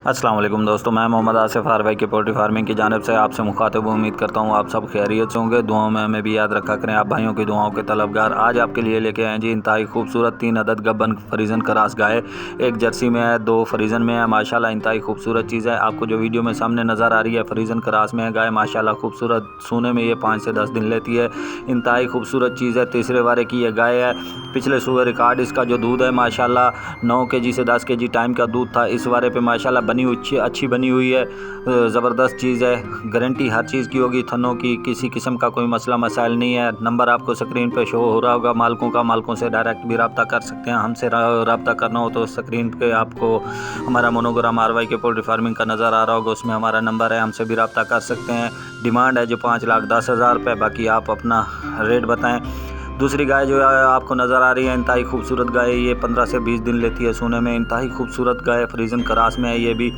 अस्सलाम वालेकुम दोस्तों, मैं मोहम्मद आसिफ भाई की पोल्ट्री फार्मिंग की जानिब से आपसे मुखातिब हूँ। उम्मीद करता हूँ आप सब खैरियत से होंगे। दुआओं में हमें भी याद रखा करें। आप भाइयों की दुआओं के तलबगार आज आपके लिए लेके आए जी इंतहाई खूबसूरत 3 अदद गब्बन फ्रीजन क्रास गाय। एक जर्सी में है, 2 फ्रीजन में है। माशाल्लाह इंतहाई खूबसूरत चीज़ है। आपको जो वीडियो में सामने नज़र आ रही है फ्रीजन क्रास में है गाय। माशाल्लाह खूबसूरत, सूने में ये 5 से 10 दिन लेती है। इंतहाई खूबसूरत चीज़ है। तीसरे वारे की ये गाय है। पिछले सूबे रिकॉर्ड इसका जो दूध है माशाल्लाह 9 kg से 10 kg टाइम का दूध था। इस वारे पे माशाल्लाह बनी हुई अच्छी बनी हुई है। ज़बरदस्त चीज़ है। गारंटी हर चीज़ की होगी। थनों की किसी किस्म का कोई मसला मसाइल नहीं है। नंबर आपको स्क्रीन पे शो हो रहा होगा मालिकों से डायरेक्ट भी रब्ता कर सकते हैं। हमसे रब्ता करना हो तो स्क्रीन पे आपको हमारा मोनोग्राम आरवाई के पोल्ट्री फार्मिंग का नज़र आ रहा होगा, उसमें हमारा नंबर है। हमसे भी रब्ता कर सकते हैं। डिमांड है जो 5,10,000 रुपये। बाकी आप अपना रेट बताएं। दूसरी गाय जो है आपको नज़र आ रही है इंतहाई खूबसूरत गाय है। ये 15 से 20 दिन लेती है सोने में। इंतहाई खूबसूरत गाय फ्रीजन क्रास में है। ये भी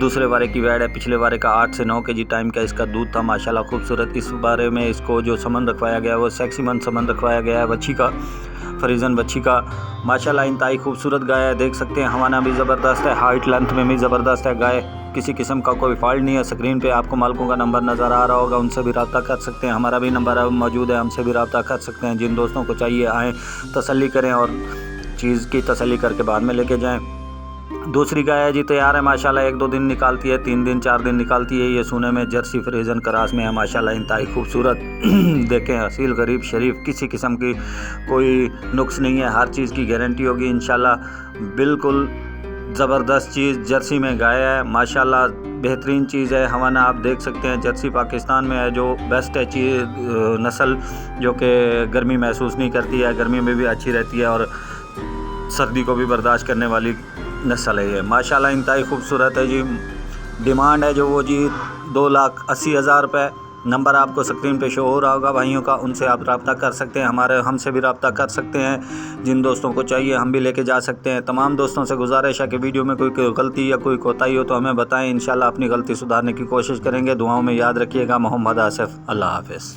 दूसरे वारे की वैड है। पिछले वारे का 8 से 9 kg टाइम का इसका दूध था। माशाल्लाह खूबसूरत। इस बारे में इसको जो समन रखवाया गया है वो सेक्सी मन समन रखवाया गया है बच्ची का, फ्रीजन बच्ची का। माशाल्लाह इंतहाई खूबसूरत गाय है। देख सकते हैं हवाना भी ज़बरदस्त है। हाइट लेंथ में भी ज़बरदस्त है गाय। किसी किस्म का कोई फॉल्ट नहीं है। स्क्रीन पे आपको मालिकों का नंबर नज़र आ रहा होगा, उनसे भी रब्ता कर सकते हैं। हमारा भी नंबर मौजूद है, हमसे भी रब्ता कर सकते हैं। जिन दोस्तों को चाहिए आएँ, तसल्ली करें और चीज़ की तसल्ली करके बाद में लेके जाएँ। दूसरी गाय है जी तैयार है। माशाल्लाह 1-2 दिन निकालती है, 3 दिन 4 दिन निकालती है। ये सूने में जर्सी फ्रीजन क्रास में है। माशाल्लाह इंतहाई खूबसूरत देखें, असील, गरीब, शरीफ, किसी किस्म की कोई नुक्स नहीं है। हर चीज़ की गारंटी होगी इंशाल्लाह। बिल्कुल ज़बरदस्त चीज़ जर्सी में गाय है। माशाल्लाह बेहतरीन चीज़ है। हवाना आप देख सकते हैं जर्सी पाकिस्तान में है जो बेस्ट है चीज़ नस्ल, जो कि गर्मी महसूस नहीं करती है, गर्मी में भी अच्छी रहती है और सर्दी को भी बर्दाश्त करने वाली नस्ल है ये। माशाल्लाह इंतहाई खूबसूरत है जी। डिमांड है जो वो जी 2,80,000 रुपये। नंबर आपको स्क्रीन पे शो हो रहा होगा भाइयों का, उनसे आप रब्ता कर सकते हैं। हमसे भी रब्ता कर सकते हैं। जिन दोस्तों को चाहिए हम भी लेके जा सकते हैं। तमाम दोस्तों से गुजारिश है कि वीडियो में कोई गलती या कोई कोताही हो तो हमें बताएं। इंशाल्लाह अपनी गलती सुधारने की कोशिश करेंगे। दुआओं में याद रखिएगा। मोहम्मद आसिफ। अल्लाह हाफ़िज़।